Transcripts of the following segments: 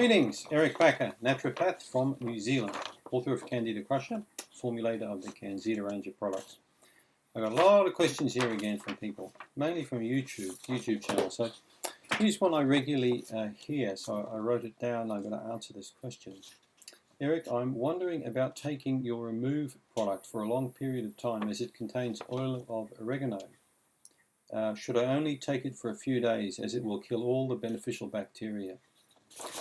Greetings, Eric Backer, naturopath from New Zealand, author of Candida Crusher, formulator of the CanXida range of products. I've got a lot of questions here again from people, mainly from YouTube channel. So here's one I regularly hear, so I wrote it down. I'm going to answer this question. Eric, I'm wondering about taking your Remove product for a long period of time as it contains oil of oregano. Should I only take it for a few days as it will kill all the beneficial bacteria?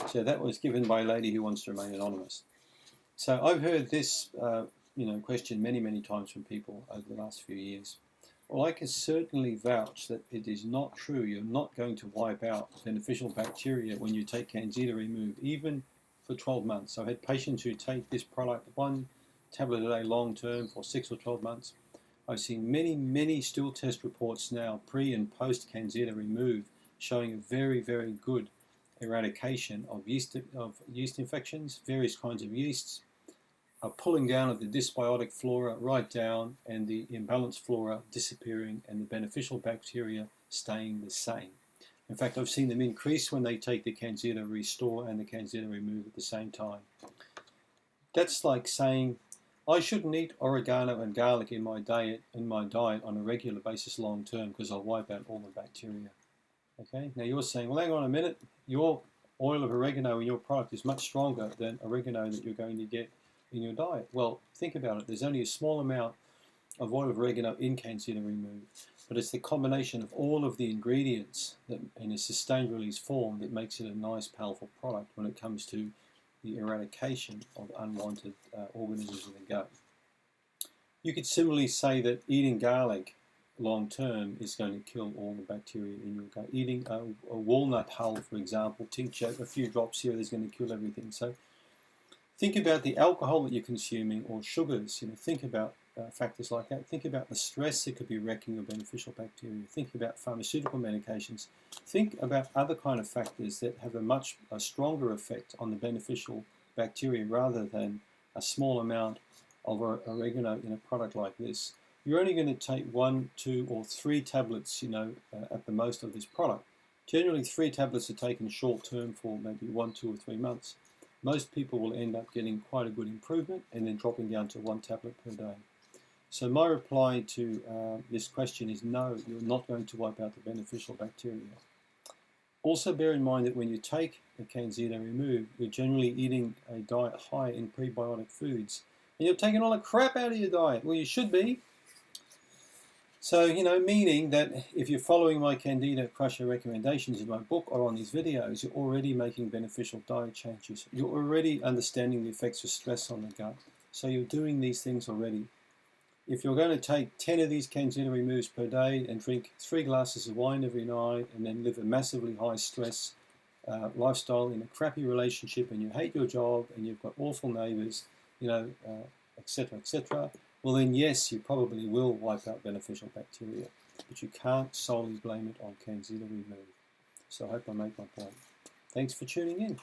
So that was given by a lady who wants to remain anonymous. So I've heard this question many times from people over the last few years. Well, I can certainly vouch that it is not true. You're not going to wipe out beneficial bacteria when you take CanXida Remove, even for 12 months. I've had patients who take this product, one tablet a day long term for 6 or 12 months. I've seen many stool test reports now, pre and post CanXida Remove, showing a very good eradication of yeast infections, various kinds of yeasts, pulling down of the dysbiotic flora right down, and the imbalanced flora disappearing, and the beneficial bacteria staying the same. In fact, I've seen them increase when they take the CanXida Restore and the CanXida Remove at the same time. That's like saying I shouldn't eat oregano and garlic in my diet on a regular basis long term because I'll wipe out all the bacteria. Okay, now you're saying, well, hang on a minute, your oil of oregano in your product is much stronger than oregano that you're going to get in your diet. Well, think about it. There's only a small amount of oil of oregano in CanXida Remove, but it's the combination of all of the ingredients that in a sustained release form that makes it a nice, powerful product when it comes to the eradication of unwanted organisms in the gut. You could similarly say that eating garlic long term is going to kill all the bacteria in your gut. Eating a walnut hull, for example, tincture, a few drops here, is going to kill everything. So think about the alcohol that you're consuming or sugars. Think about factors like that. Think about the stress that could be wrecking your beneficial bacteria. Think about pharmaceutical medications. Think about other kind of factors that have a stronger effect on the beneficial bacteria rather than a small amount of oregano in a product like this. You're only going to take 1, 2, or 3 tablets, at the most of this product. Generally, 3 tablets are taken short term for maybe 1, 2, or 3 months. Most people will end up getting quite a good improvement and then dropping down to 1 tablet per day. So my reply to this question is no, you're not going to wipe out the beneficial bacteria. Also bear in mind that when you take the CanXida Remove, you're generally eating a diet high in prebiotic foods. And you're taking all the crap out of your diet. Well, you should be. So, meaning that if you're following my Candida Crusher recommendations in my book or on these videos, you're already making beneficial diet changes. You're already understanding the effects of stress on the gut. So you're doing these things already. If you're going to take 10 of these CanXida Removes per day and drink 3 glasses of wine every night and then live a massively high stress lifestyle in a crappy relationship and you hate your job and you've got awful neighbors, etc., well then yes, you probably will wipe out beneficial bacteria, but you can't solely blame it on CanXida Remove. So I hope I make my point. Thanks for tuning in.